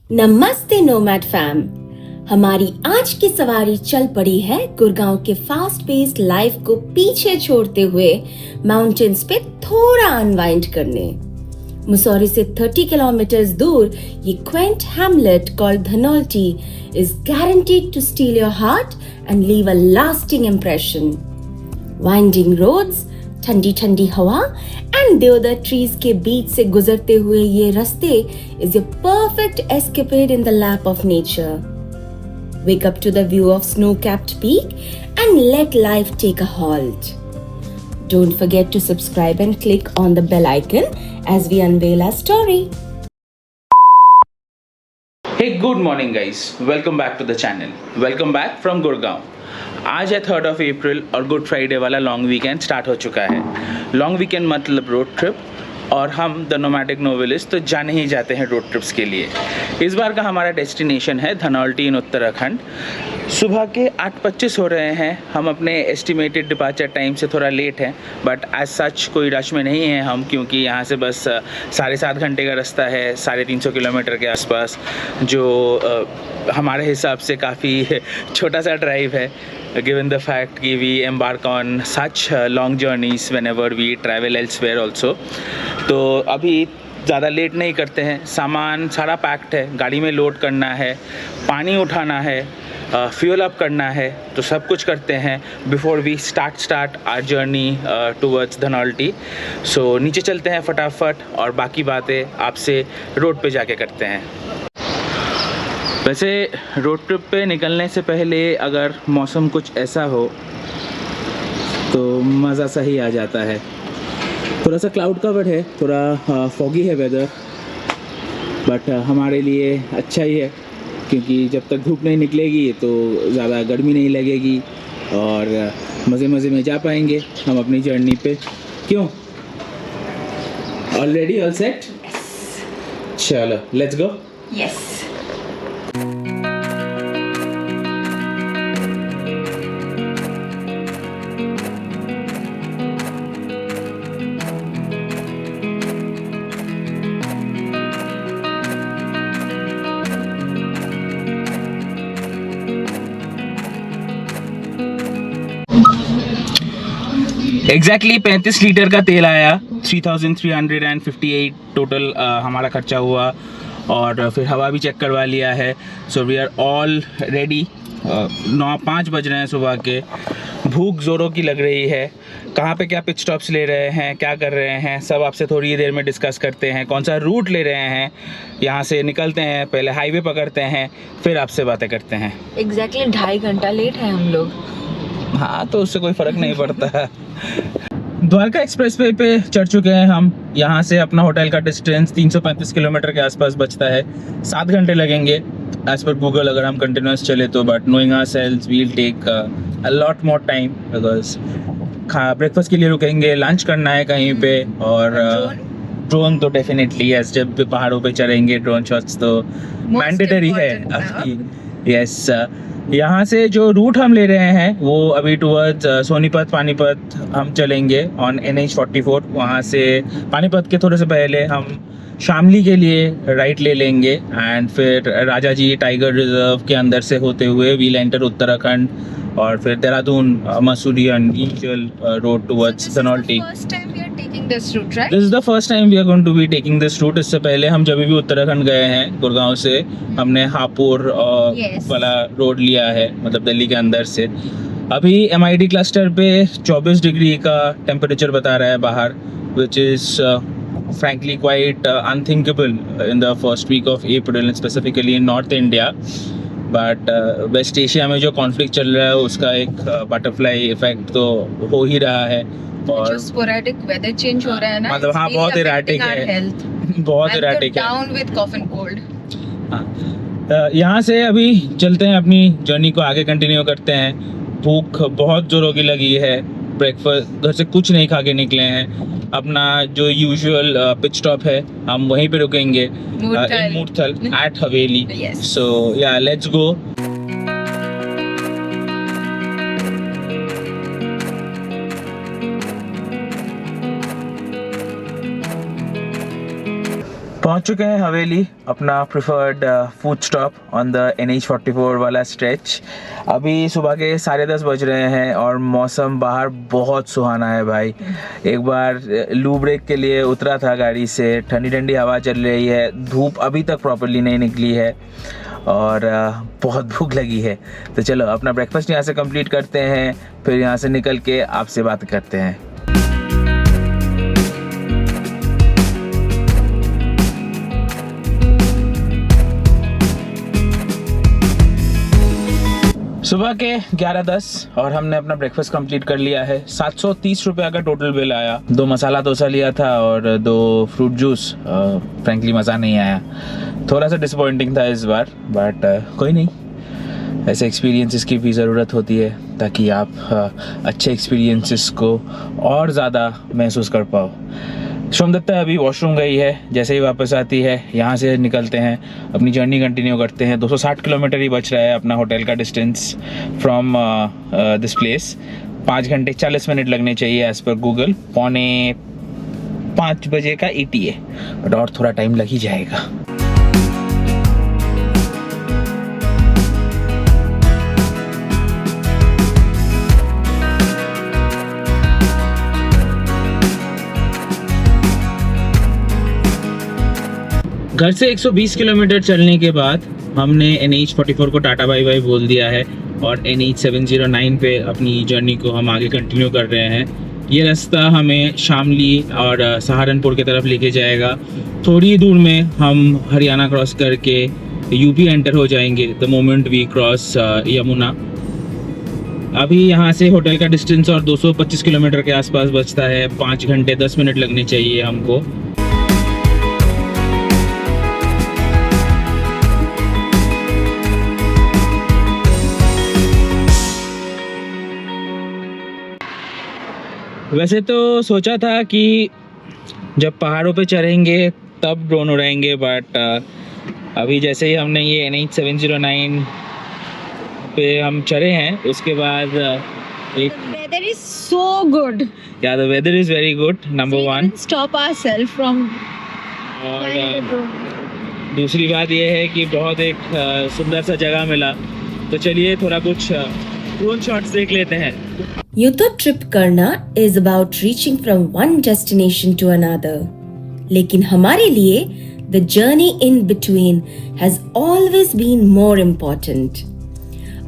नमस्ते nomad fam. हमारी आज की सवारी चल पड़ी है गुड़गांव के फास्ट पेस्ड लाइफ को पीछे छोड़ते हुए माउंटेन्स पे थोड़ा अनवाइंड करने। मुसौरी से 30 किलोमीटर्स दूर ये quaint hamlet called Dhanaulti is guaranteed to steal your heart and leave a lasting impression. Winding roads, ठंडी ठंडी हवा एंड देवदार ट्रीज के बीच से गुजरते हुए ये रास्ते is a perfect escapade in the lap of nature. Wake up to the view of snow-capped peak and let life take a halt. Don't forget to subscribe and click on the bell icon as we unveil our story. Hey, good morning guys. Welcome back to the channel. Welcome back from Gurgaon. आज है 3rd of April और good Friday वाला long weekend start हो चुका है। Long weekend मतलब road trip, और हम द नोमैडिक नोवेलिस्ट तो जाने ही जाते हैं रोड ट्रिप्स के लिए। इस बार का हमारा डेस्टिनेशन है धनौल्टी इन उत्तराखंड। सुबह के 8:25 हो रहे हैं। हम अपने एस्टिमेटेड डिपार्चर टाइम से थोड़ा लेट हैं, बट एज सच कोई रश में नहीं है हम, क्योंकि यहाँ से बस 7.5 घंटे का रास्ता है, 350 किलोमीटर के आसपास, जो हमारे हिसाब से काफ़ी छोटा सा ड्राइव है, given the fact कि we embark on such long journeys whenever we travel elsewhere also। तो अभी ज़्यादा लेट नहीं करते हैं। सामान सारा पैक्ड है, गाड़ी में लोड करना है, पानी उठाना है, फ्यूल अप करना है, तो सब कुछ करते हैं before we start our journey towards Dhanaulti. So नीचे चलते हैं फटाफट और बाकी बातें आपसे रोड पे जाके करते हैं। वैसे रोड ट्रिप पे निकलने से पहले अगर मौसम कुछ ऐसा हो तो मज़ा सा ही आ जाता है। थोड़ा सा क्लाउड कवर है, थोड़ा फॉगी है वेदर, बट हमारे लिए अच्छा ही है, क्योंकि जब तक धूप नहीं निकलेगी तो ज़्यादा गर्मी नहीं लगेगी और मज़े मज़े में जा पाएंगे हम अपनी जर्नी पे। क्यों? Already all set? चलो let's go. Yes. Exactly 35 litre का तेल आया, 3358 टोटल हमारा खर्चा हुआ, और फिर हवा भी चेक करवा लिया है। So we are all ready. 5 बज रहे हैं सुबह के। भूख ज़ोरों की लग रही है। कहाँ पे क्या पिच स्टॉप्स ले रहे हैं, क्या कर रहे हैं, सब आपसे थोड़ी देर में डिस्कस करते हैं। कौन सा रूट ले रहे हैं, यहाँ से निकलते हैं, पहले हाईवे पकड़ते हैं, फिर आपसे बातें करते हैं। एग्जैक्टली 2.5 घंटा लेट है हम लोग। हाँ, तो उससे कोई फ़र्क नहीं पड़ता। द्वारका एक्सप्रेसवे पे चढ़ चुके हैं हम। यहाँ से अपना होटल का डिस्टेंस 335 किलोमीटर के आसपास बचता है। 7 घंटे लगेंगे एज पर गूगल अगर हम कंटिन्यूस चले तो, but knowing ourselves we will take a lot more time, because breakfast के लिए रुकेंगे, लंच करना है कहीं पे, और ड्रोन तो डेफिनेटली यस, जब भी पहाड़ों पे चढ़ेंगे ड्रोन शॉट्स तो मैंडेटरी है। यस, यहाँ से जो रूट हम ले रहे हैं वो अभी टूवर्ड्स सोनीपत पानीपत हम चलेंगे ऑन NH44। वहाँ से पानीपत के थोड़े से पहले हम शामली के लिए राइट ले लेंगे, एंड फिर राजा जी टाइगर रिजर्व के अंदर से होते हुए वील एंटर उत्तराखंड, और फिर Dehradun Mussoorie and usual road towards Dhanaulti. This route, right? This is the first time we are going to be taking this route। इससे पहले हम जब भी उत्तराखंड गए हैं गुड़गांव से, हमने हापुड़ वाला रोड लिया है, मतलब दिल्ली के अंदर से। अभी MID क्लस्टर पे 24 डिग्री का टेम्परेचर बता रहा है बाहर, which is frankly quite unthinkable in the first week of April and specifically in North India। But West Asia में जो कॉन्फ्लिक्ट चल रहा है उसका एक बटरफ्लाई इफेक्ट तो हो ही रहा है, और जो स्पोरेडिक वेदर चेंज हो रहा है ना, मतलब हाँ, बहुत इराटिक है, बहुत इराटिक है। Down with cough and cold. यहाँ से अभी चलते हैं, अपनी जर्नी को आगे कंटिन्यू करते हैं। भूख बहुत जोरों की लगी है। ब्रेकफास्ट घर से कुछ नहीं खा के निकले हैं। अपना जो यूजुअल पिच स्टॉप है हम वहीं पे रुकेंगे, इन मूर्थल एट हवेली। सो या लेट्स गो। पहुंच चुके हैं हवेली, अपना preferred food stop on the NH44 वाला स्ट्रेच। अभी सुबह के 10:30 बज रहे हैं और मौसम बाहर बहुत सुहाना है भाई। एक बार लू ब्रेक के लिए उतरा था गाड़ी से, ठंडी ठंडी हवा चल रही है, धूप अभी तक प्रॉपर्ली नहीं निकली है और बहुत भूख लगी है। तो चलो अपना ब्रेकफास्ट यहाँ से कंप्लीट करते हैं, फिर यहाँ से निकल के आपसे बात करते हैं। सुबह के 11:10 और हमने अपना ब्रेकफास्ट कंप्लीट कर लिया है। 730 रुपये का टोटल बिल आया। 2 मसाला डोसा लिया था और 2 फ्रूट जूस। फ्रैंकली मज़ा नहीं आया, थोड़ा सा डिसअपॉइंटिंग था इस बार, बट कोई नहीं, ऐसे एक्सपीरियंसेस की भी ज़रूरत होती है ताकि आप अच्छे एक्सपीरियंसेस को और ज़्यादा महसूस कर पाओ। सोमदत्ता अभी वॉशरूम गई है, जैसे ही वापस आती है यहाँ से निकलते हैं, अपनी जर्नी कंटिन्यू करते हैं। 260 किलोमीटर ही बच रहा है अपना होटल का डिस्टेंस फ्रॉम दिस प्लेस। 5 घंटे 40 मिनट लगने चाहिए एज़ पर गूगल। 4:45 बजे का ETA, बट और थोड़ा टाइम लग ही जाएगा। घर से 120 किलोमीटर चलने के बाद हमने NH44 को टाटा बाय बाय बोल दिया है और NH709 पे अपनी जर्नी को हम आगे कंटिन्यू कर रहे हैं। ये रास्ता हमें शामली और सहारनपुर की तरफ लेके जाएगा। थोड़ी दूर में हम हरियाणा क्रॉस करके UP एंटर हो जाएंगे the moment we cross Yamuna. अभी यहाँ से होटल का डिस्टेंस और 225 किलोमीटर के आसपास बचता है। 5 घंटे 10 मिनट लगने चाहिए हमको। वैसे तो सोचा था कि जब पहाड़ों पे चढ़ेंगे तब ड्रोन उड़ाएंगे, बट अभी जैसे ही हमने ये NH709 पे हम चढ़े हैं उसके बाद एक Weather is so good. या the weather is very good, number 1। Stop ourselves from. और दूसरी बात ये है कि बहुत एक सुंदर सा जगह मिला, तो चलिए थोड़ा कुछ ड्रोन शॉट्स देख लेते हैं। यूं तो ट्रिप करना is about reaching from one destination to another, लेकिन हमारे लिए the journey in between has always been more important.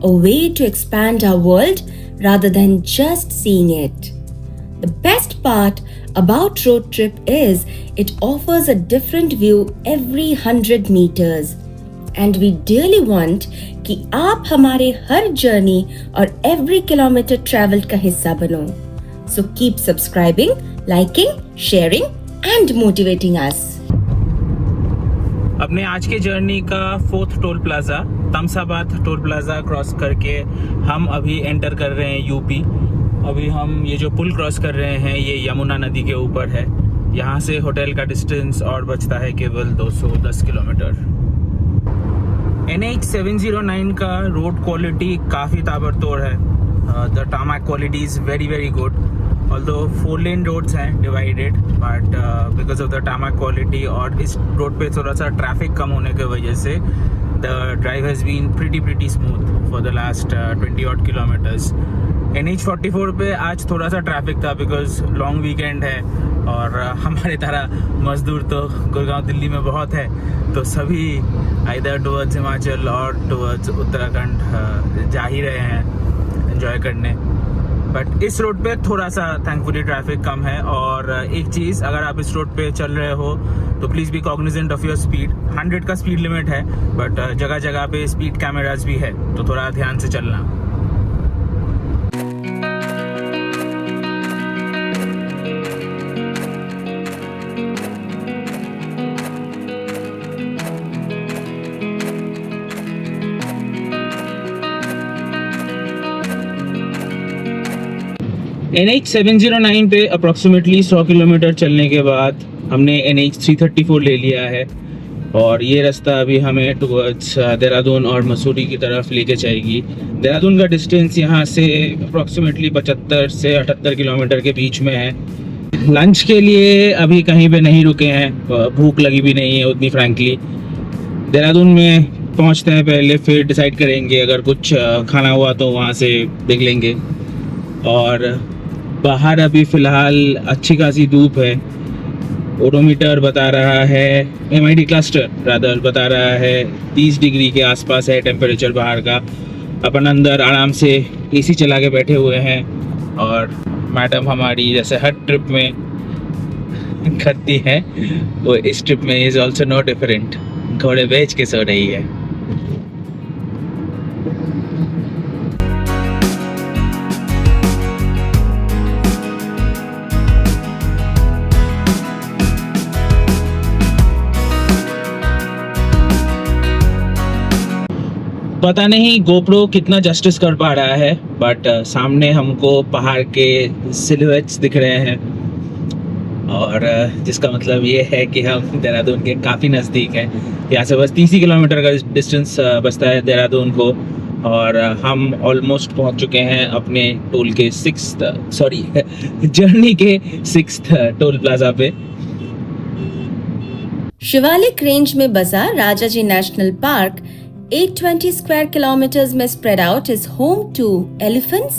A way to expand our world rather than just seeing it. The best part about road trip is it offers a different view every 100 meters. And we dearly want कि आप हमारे हर journey और every kilometre travel का हिस्सा बनो। So keep subscribing, liking, sharing and motivating us. अपने आज के जर्नी का 4th toll plaza Tamsabad toll plaza cross करके हम अभी एंटर कर रहे हैं UP। अभी हम ये जो पुल क्रॉस कर रहे हैं ये यमुना नदी के ऊपर है। यहाँ से होटल का डिस्टेंस और बचता है केवल 210 किलोमीटर। NH709 का रोड क्वालिटी काफ़ी ताबड़तोड़ है। The tarmac quality is very very good, although 4 lane roads हैं divided, but because of the tarmac quality और इस रोड पे थोड़ा सा ट्रैफिक कम होने की वजह से the drive has been pretty smooth for the last 20 odd kilometres. NH44 पे आज थोड़ा सा ट्रैफिक था बिकॉज लॉन्ग वीकेंड है और हमारे तरह मजदूर तो गुड़गांव दिल्ली में बहुत है, तो सभी इधर टुवर्ड्स हिमाचल और टुवर्ड्स उत्तराखंड जा ही रहे हैं एंजॉय करने। बट इस रोड पे थोड़ा सा थैंकफुली ट्रैफिक कम है। और एक चीज़, अगर आप इस रोड पे चल रहे हो तो please be cognizant of your speed. 100 का स्पीड लिमिट है, बट जगह जगह पे स्पीड कैमराज भी है, तो थोड़ा ध्यान से चलना। NH709 पे अप्रॉक्सीमेटली 100 किलोमीटर चलने के बाद हमने NH334 ले लिया है और ये रास्ता अभी हमें टुवर्ड्स देहरादून और मसूरी की तरफ लेके जाएगी। देहरादून का डिस्टेंस यहाँ से अप्रॉक्सीमेटली 75 से 78 किलोमीटर के बीच में है। लंच के लिए अभी कहीं पे नहीं रुके हैं, भूख लगी भी नहीं है उतनी फ्रैंकली। देहरादून में पहुंचते हैं पहले, फिर डिसाइड करेंगे, अगर कुछ खाना हुआ तो वहाँ से देख लेंगे। और बाहर अभी फ़िलहाल अच्छी खासी धूप है। ओडोमीटर बता रहा है, MID क्लस्टर रादर बता रहा है 30 डिग्री के आसपास है टेम्परेचर बाहर का। अपन अंदर आराम से AC चला के बैठे हुए हैं और मैडम हमारी जैसे हर ट्रिप में करती है वो इस ट्रिप में इज़ ऑल्सो नो डिफरेंट, घोड़े बेच के सो रही है। पता नहीं GoPro कितना जस्टिस कर पा रहा है, बट सामने हमको पहाड़ के सिलुएट्स दिख रहे हैं, और जिसका मतलब ये है कि हम देहरादून के काफ़ी नज़दीक हैं। यहाँ से बस 30 किलोमीटर का डिस्टेंस बचता है देहरादून को, और हम ऑलमोस्ट पहुँच चुके हैं अपने टोल के जर्नी के 6th टोल प्लाजा पे। शिवालिक रेंज में बसा Rajaji national park 820 square kilometers में spread out is home to elephants,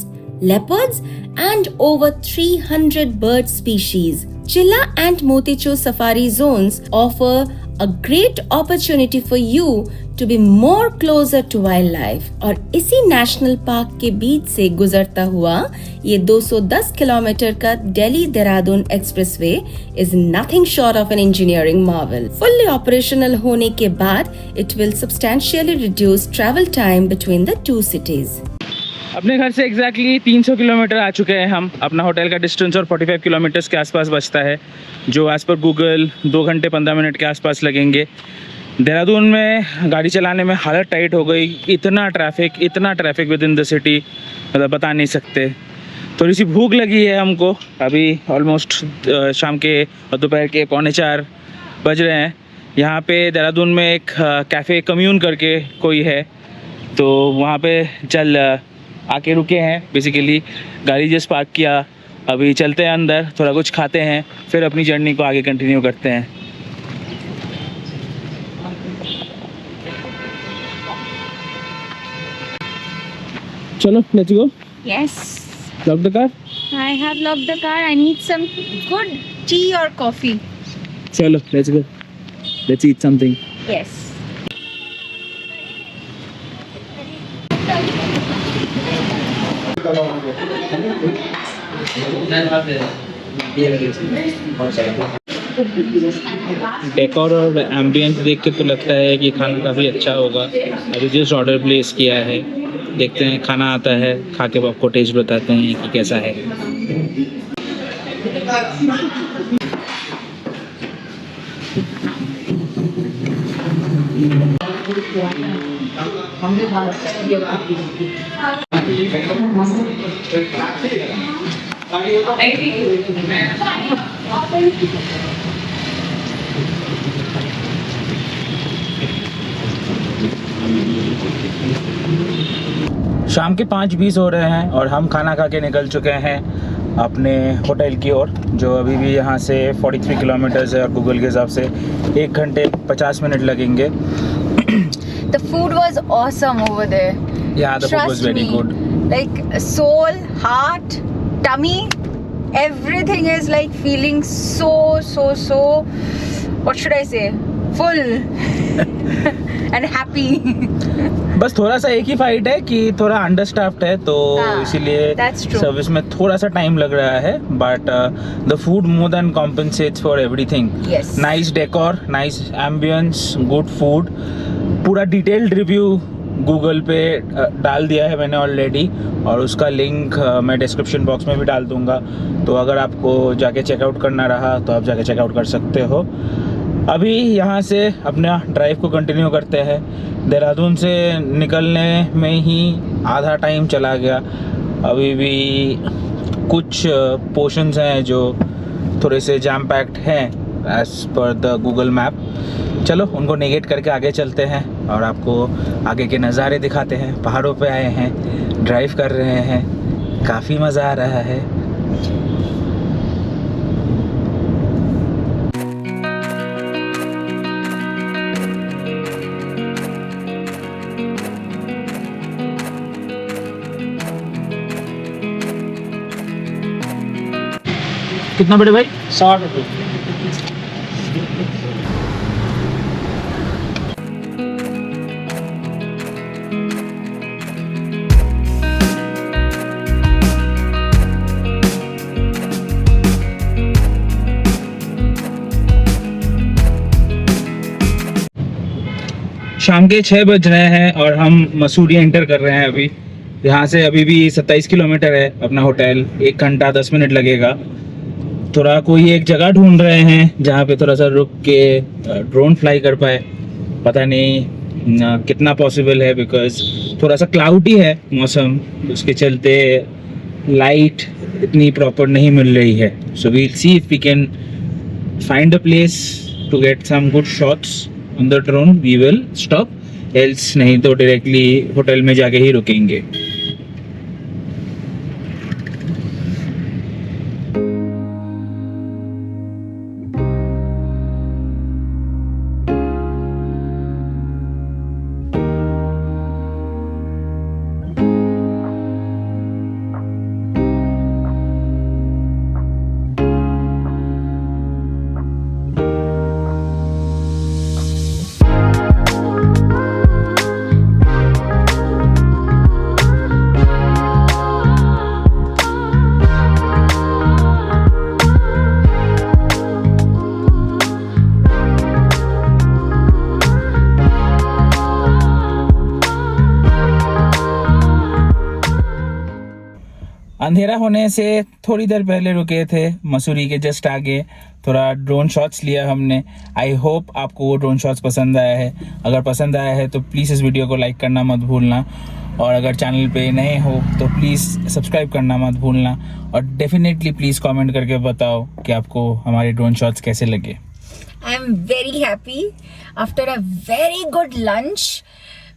leopards and over 300 bird species. Chilla and Motichur safari zones offer a great opportunity for you to be more closer to wildlife. और इसी national park के बीच से गुजरता हुआ ये 210 kilometre का Delhi Dehradun expressway is nothing short of an engineering marvel. Fully operational होने के बाद it will substantially reduce travel time between the two cities. अपने घर से एग्जैक्टली 300 किलोमीटर आ चुके हैं हम। अपना होटल का डिस्टेंस और 45 किलोमीटर्स के आसपास बचता है, जो एज़ पर गूगल 2 घंटे 15 मिनट के आसपास लगेंगे। देहरादून में गाड़ी चलाने में हालत टाइट हो गई, इतना traffic with in the city, मतलब बता नहीं सकते। थोड़ी सी भूख लगी है हमको, अभी ऑलमोस्ट शाम के और दोपहर के 3:45 बज रहे हैं। यहाँ पे देहरादून में एक कैफ़े कम्यून करके कोई है, तो वहाँ पे आके रुके हैं। बेसिकली गाड़ी जस्ट पार्क किया, अभी चलते हैं अंदर, थोड़ा कुछ खाते हैं, फिर अपनी जर्नी को आगे कंटिन्यू करते हैं। चलो let's go. Yes. Lock the car. I have locked the car. I need some good tea or coffee. चलो let's go, let's eat something. Yes. Decor और एम्बियंस देख के तो लगता है कि खाना काफ़ी अच्छा होगा। अभी जस्ट ऑर्डर प्लेस किया है, देखते हैं खाना आता है, खा के आपको टेस्ट बताते हैं कि कैसा है। शाम के 5:20 हो रहे हैं और हम खाना खा के निकल चुके हैं अपने होटल की ओर, जो अभी भी यहाँ से 43 किलोमीटर्स है और गूगल के हिसाब से 1 घंटे 50 मिनट लगेंगे। The food was awesome over there. Yeah, the food was very good. Like soul, heart, tummy, everything is like feeling so. What should I say? Full and happy. बस थोड़ा सा एक ही फाइट है कि थोड़ा अंडरस्टाफ्ड है, तो इसीलिए that's true. सर्विस में थोड़ा सा टाइम लग रहा है, but the food more than compensates for everything. Yes. Nice decor, nice ambience, good food. पूरा डिटेल्ड रिव्यू गूगल पे डाल दिया है मैंने ऑलरेडी, और उसका लिंक मैं डिस्क्रिप्शन बॉक्स में भी डाल दूंगा, तो अगर आपको जाके चेकआउट करना रहा तो आप जाके चेकआउट कर सकते हो। अभी यहाँ से अपना ड्राइव को कंटिन्यू करते हैं। देहरादून से निकलने में ही आधा टाइम चला गया, अभी भी कुछ पोर्शंस हैं जो थोड़े से जैम पैक्ड हैं as per the Google map. चलो उनको नेगेट करके आगे चलते हैं और आपको आगे के नज़ारे दिखाते हैं। पहाड़ों पे आए हैं, ड्राइव कर रहे हैं, काफ़ी मज़ा आ रहा है। कितना बड़े भाई? 60 रुपये। शाम के 6 बज रहे हैं और हम मसूरी एंटर कर रहे हैं अभी। यहाँ से अभी भी 27 किलोमीटर है अपना होटल, 1 घंटा 10 मिनट लगेगा। थोड़ा कोई एक जगह ढूंढ रहे हैं जहाँ पे थोड़ा सा रुक के ड्रोन फ्लाई कर पाए। पता नहीं कितना पॉसिबल है, बिकॉज थोड़ा सा क्लाउडी है मौसम, उसके चलते लाइट इतनी प्रॉपर नहीं मिल रही है। So we'll see if we can find a place to get some good shots on the drone. We will stop, else नहीं तो directly होटल में जाके ही रुकेंगे। अंधेरा होने से थोड़ी देर पहले रुके थे मसूरी के जस्ट आगे, थोड़ा ड्रोन शॉट्स लिया हमने। आई होप आपको वो ड्रोन शॉट्स पसंद आया है। अगर पसंद आया है तो प्लीज़ इस वीडियो को लाइक करना मत भूलना, और अगर चैनल पे नए हो तो प्लीज़ सब्सक्राइब करना मत भूलना, और डेफिनेटली प्लीज़ कमेंट करके बताओ कि आपको हमारे ड्रोन शॉट्स कैसे लगे। I am very happy after a very good lunch.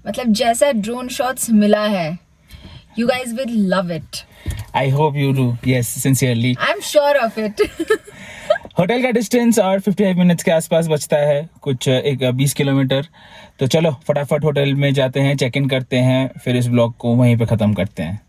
मतलब जैसा ड्रोन शॉट्स मिला है, you guys will love it. I hope you do, yes sincerely, I am sure of it. Hotel का डिस्टेंस और 55 minutes के आसपास बचता है, कुछ 20 किलोमीटर। तो चलो फटाफट होटल में जाते हैं, चेक इन करते हैं, फिर इस ब्लॉग को वहीं पे ख़त्म करते हैं।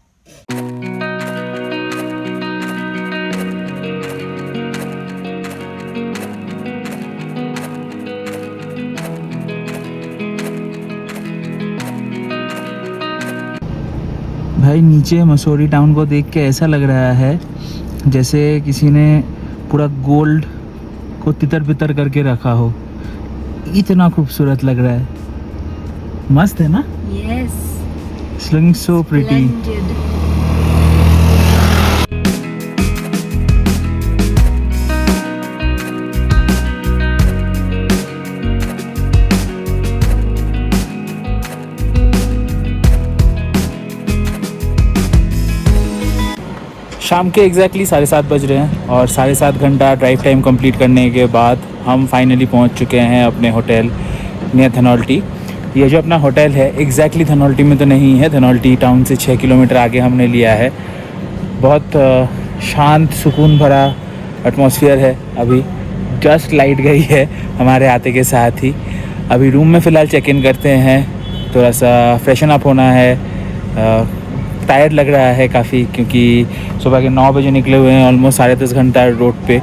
भाई नीचे मसूरी टाउन को देख के ऐसा लग रहा है जैसे किसी ने पूरा गोल्ड को तितर बितर करके रखा हो। इतना खूबसूरत लग रहा है, मस्त है ना? Yes. It's looking so pretty. Splendid. शाम के एग्जैक्टली 7:30 बज रहे हैं और 7.5 घंटा ड्राइव टाइम कंप्लीट करने के बाद हम फाइनली पहुंच चुके हैं अपने होटल नियर धनौल्टी। ये जो अपना होटल है एग्जैक्टली धनौल्टी में तो नहीं है, धनौल्टी टाउन से 6 किलोमीटर आगे हमने लिया है। बहुत शांत सुकून भरा एटमॉस्फेयर है। अभी जस्ट लाइट गई है हमारे आते के साथ ही। अभी रूम में फ़िलहाल चेक इन करते हैं, थोड़ा सा फ्रेशन अप होना है। टायर्ड लग रहा है काफ़ी, क्योंकि सुबह के 9 बजे निकले हुए हैं, ऑलमोस्ट 10.5 घंटा रोड पे,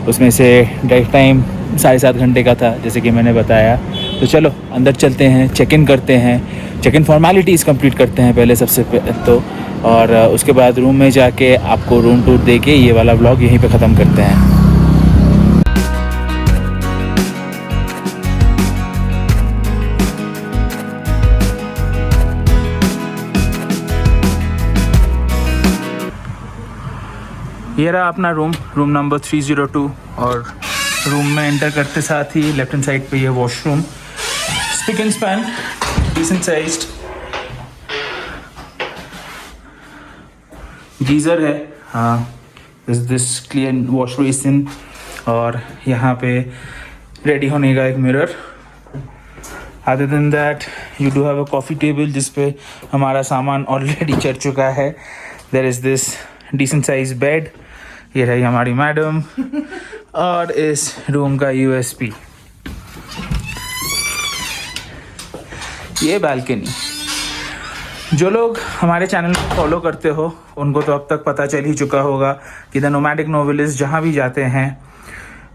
उसमें से ड्राइव टाइम 7.5 घंटे का था जैसे कि मैंने बताया। तो चलो अंदर चलते हैं, चेक इन करते हैं, चेक इन फॉर्मेलिटीज़ कंप्लीट करते हैं पहले सबसे पहले तो, और उसके बाद रूम में जाके आपको रूम टूर दे के ये वाला व्लॉग यहीं पे ख़त्म करते हैं। ये रहा अपना रूम नंबर 302, और रूम में एंटर करते साथ ही लेफ्ट हैंड साइड पे ये washroom, spick and span, decent sized, geyser है, हाँ दिस क्लीन वॉश बेसिन, और यहाँ पे रेडी होने का एक mirror. Other than that you do have a coffee table जिस पे हमारा सामान ऑलरेडी चढ़ चुका है। There is this decent size bed, ये रही हमारी मैडम, और इस रूम का यूएसपी ये बालकनी। जो लोग हमारे चैनल को फॉलो करते हो उनको तो अब तक पता चल ही चुका होगा कि द नोमैडिक नोवेलिस्ट जहाँ भी जाते हैं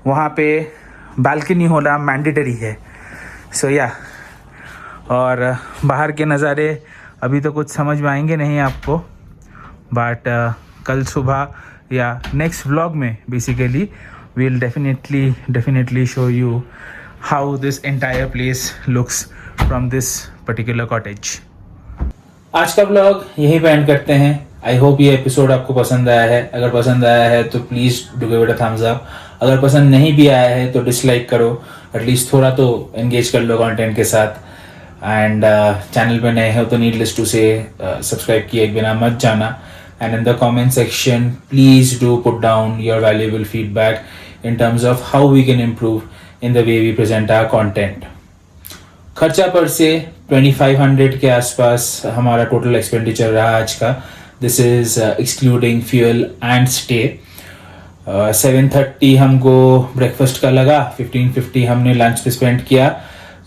वहाँ पे बालकनी होना मैंडेटरी है। सो या और बाहर के नज़ारे अभी तो कुछ समझ में आएंगे नहीं आपको, बट कल सुबह या नेक्स्ट व्लॉग में basically we will definitely show you how this entire place looks from this particular cottage. आज का ब्लॉग यहीं पे एंड करते हैं। आई होप ये एपिसोड आपको पसंद आया है। अगर पसंद आया है तो please do give it a thumbs up. अगर पसंद नहीं भी आया है तो डिसलाइक करो, एटलीस्ट थोड़ा तो एंगेज कर लो कंटेंट के साथ। एंड चैनल पे नए हो तो नीडलेस टू से सब्सक्राइब किए बिना मत जाना। And in the comment section please do put down your valuable feedback in terms of how we can improve in the way we present our content. खर्चा पर से 2500 के आसपास हमारा टोटल एक्सपेंडिचर रहा आज का। This is excluding fuel and stay. 730 हमको ब्रेकफास्ट का लगा, 1550 हमने लंच पे स्पेंड किया।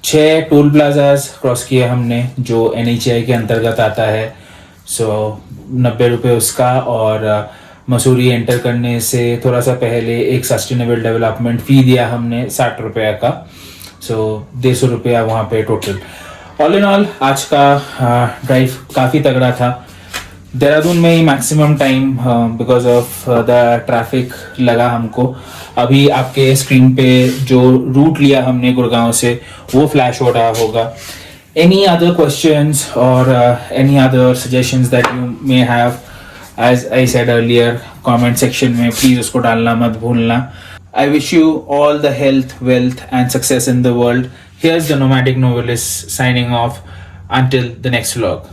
6 टोल प्लाजाज क्रॉस किए हमने जो NHAI के अंतर्गत आता है। सो 90 रुपये उसका, और मसूरी एंटर करने से थोड़ा सा पहले एक सस्टेनेबल डेवलपमेंट फ़ी दिया हमने 60 रुपये का। सो 150 रुपया वहाँ पे टोटल। ऑल इन ऑल आज का ड्राइव काफ़ी तगड़ा था। देहरादून में ही maximum time because of the traffic लगा हमको। अभी आपके स्क्रीन पे जो रूट लिया हमने गुड़गांव से वो फ्लैश हो रहा होगा। एनी अदर क्वेश्चंस और any other suggestions that you may have, as I said earlier, comment section में प्लीज़ उसको डालना मत भूलना। I wish you all the health, wealth and success in the world. Here's the Nomadic Novelist signing off until the next vlog.